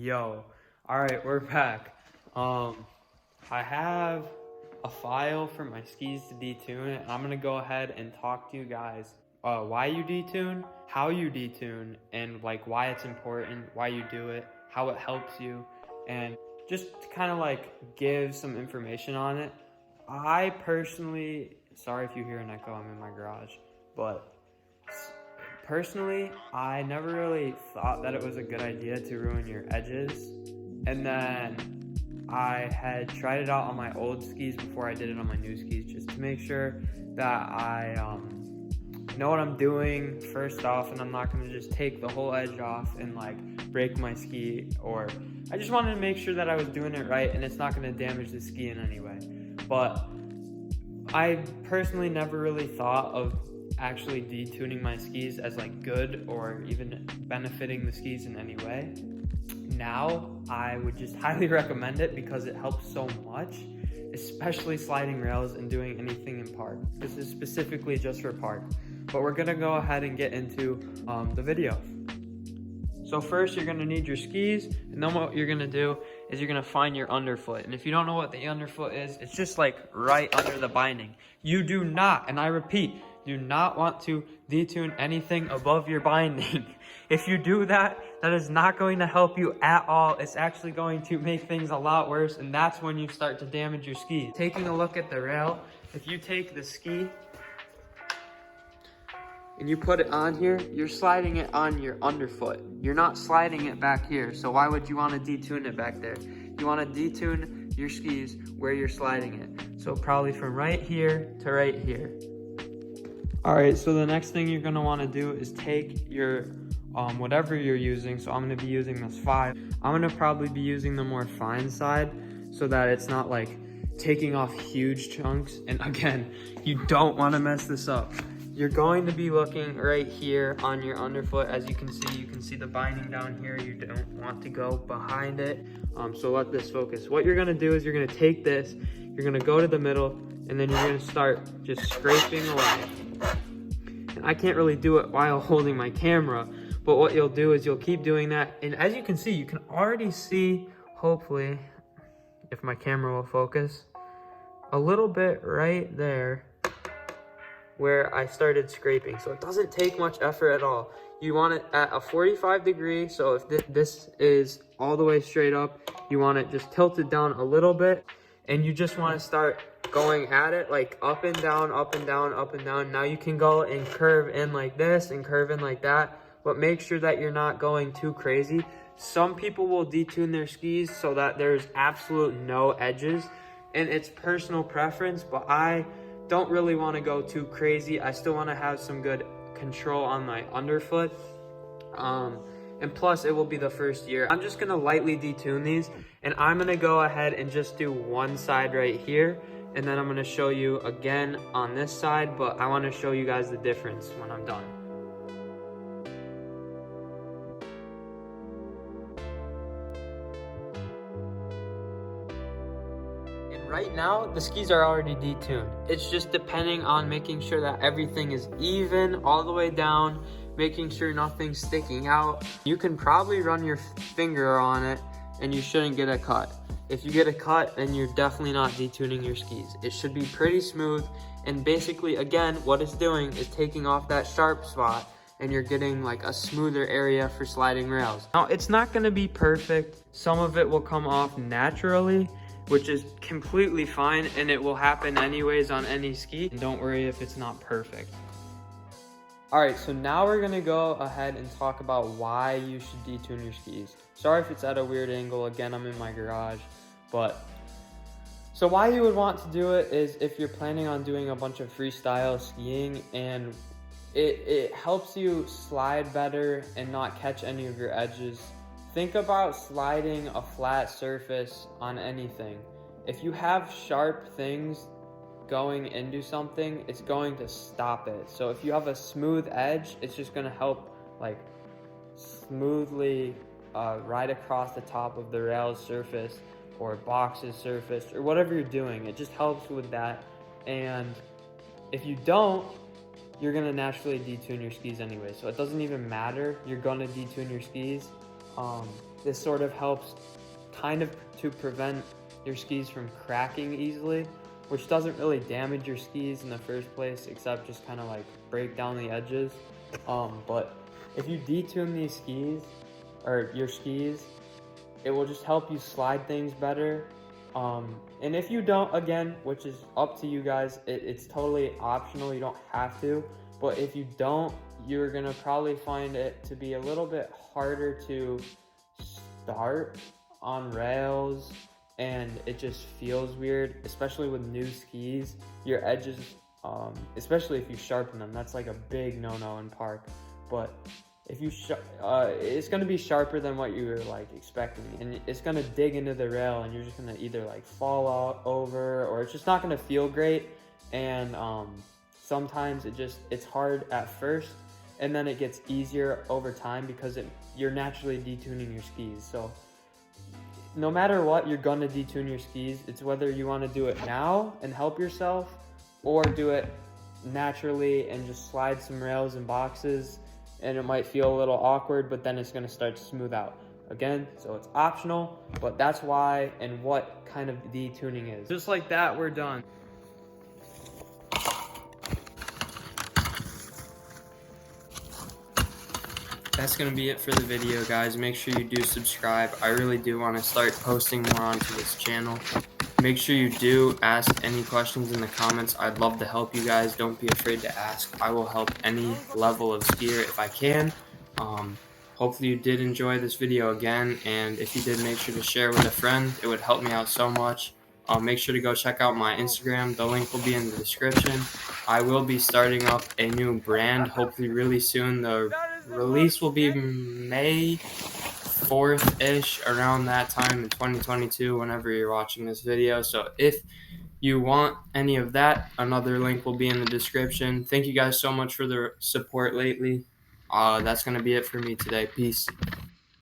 Yo, all right, we're back. I have a file for my skis to detune, and I'm gonna go ahead and talk to you guys why you detune, how you detune, and like why it's important, why you do it, how it helps you, and just to kind of like give some information on it. I personally, sorry if you hear an echo, I'm in my garage, but personally, I never really thought that it was a good idea to ruin your edges. And then I had tried it out on my old skis before I did it on my new skis, just to make sure that I know what I'm doing first off, and I'm not gonna just take the whole edge off and like break my ski, or I just wanted to make sure that I was doing it right and it's not gonna damage the ski in any way. But I personally never really thought of actually detuning my skis as like good or even benefiting the skis in any way. Now I would just highly recommend it because it helps so much, especially sliding rails and doing anything in park. This is specifically just for park, but we're gonna go ahead and get into the video. So first you're gonna need your skis, and then what you're gonna do is you're gonna find your underfoot. And if you don't know what the underfoot is, it's just like right under the binding. You do not, and I repeat, do not want to detune anything above your binding. If you do that, that is not going to help you at all. It's actually going to make things a lot worse, and that's when you start to damage your skis. Taking a look at the rail, if you take the ski and you put it on here, you're sliding it on your underfoot. You're not sliding it back here. So why would you want to detune it back there? You want to detune your skis where you're sliding it. So probably from right here to right here. All right, so the next thing you're gonna wanna do is take your, whatever you're using. So I'm gonna be using this 5. I'm gonna probably be using the more fine side so that it's not like taking off huge chunks. And again, you don't wanna mess this up. You're going to be looking right here on your underfoot. As you can see the binding down here. You don't want to go behind it. So let this focus. What you're gonna do is you're gonna take this, you're gonna go to the middle, and then you're gonna start just scraping away. And I can't really do it while holding my camera, but what you'll do is you'll keep doing that. And as you can see, you can already see, hopefully, if my camera will focus, a little bit right there where I started scraping. So it doesn't take much effort at all. You want it at a 45 degree. So if this is all the way straight up, you want it just tilted down a little bit, and you just want to start going at it like up and down, up and down, up and down. Now you can go and curve in like this and curve in like that, but make sure that you're not going too crazy. Some people will detune their skis so that there's absolute no edges, and it's personal preference, but I don't really want to go too crazy. I still want to have some good control on my underfoot. And plus it will be the first year. I'm just gonna lightly detune these, and I'm gonna go ahead and just do one side right here, and then I'm gonna show you again on this side, but I wanna show you guys the difference when I'm done. And right now, the skis are already detuned. It's just depending on making sure that everything is even all the way down, making sure nothing's sticking out. You can probably run your finger on it and you shouldn't get a cut. If you get a cut, then you're definitely not detuning your skis. It should be pretty smooth, and basically, again, what it's doing is taking off that sharp spot, and you're getting like a smoother area for sliding rails. Now, it's not gonna be perfect. Some of it will come off naturally, which is completely fine, and it will happen anyways on any ski. And don't worry if it's not perfect. All right, so now we're gonna go ahead and talk about why you should detune your skis. Sorry if it's at a weird angle. Again, I'm in my garage, but so why you would want to do it is if you're planning on doing a bunch of freestyle skiing, and it helps you slide better and not catch any of your edges. Think about sliding a flat surface on anything. If you have sharp things going into something, it's going to stop it. So if you have a smooth edge, it's just going to help like smoothly ride across the top of the rail's surface or box's surface or whatever you're doing. It just helps with that. And if you don't, you're going to naturally detune your skis anyway. So it doesn't even matter. You're going to detune your skis. This sort of helps kind of to prevent your skis from cracking easily, which doesn't really damage your skis in the first place, except just kind of like break down the edges. But if you detune these skis, or your skis, it will just help you slide things better. And if you don't, again, which is up to you guys, it's totally optional, you don't have to, but if you don't, you're gonna probably find it to be a little bit harder to start on rails, and it just feels weird, especially with new skis. Your edges, especially if you sharpen them, that's like a big no-no in park. But if you it's going to be sharper than what you were like expecting, and it's going to dig into the rail, and you're just going to either like fall out over, or it's just not going to feel great. And sometimes it's hard at first, and then it gets easier over time because you're naturally detuning your skis. So no matter what, you're gonna detune your skis. It's whether you want to do it now and help yourself, or do it naturally and just slide some rails and boxes, and it might feel a little awkward, but then it's gonna start to smooth out. Again, so it's optional, but that's why and what kind of detuning is. Just like that, we're done. That's going to be it for the video, guys. Make sure you do subscribe. I really do want to start posting more onto this channel. Make sure you do ask any questions in the comments. I'd love to help you guys. Don't be afraid to ask. I will help any level of skier if I can. Hopefully you did enjoy this video again, and if you did, make sure to share with a friend. It would help me out so much. Make sure to go check out my Instagram. The link will be in the description. I will be starting up a new brand, hopefully really soon. The release will be May 4th-ish, around that time in 2022, whenever you're watching this video. So if you want any of that, another link will be in the description. Thank you guys so much for the support lately. That's going to be it for me today. Peace.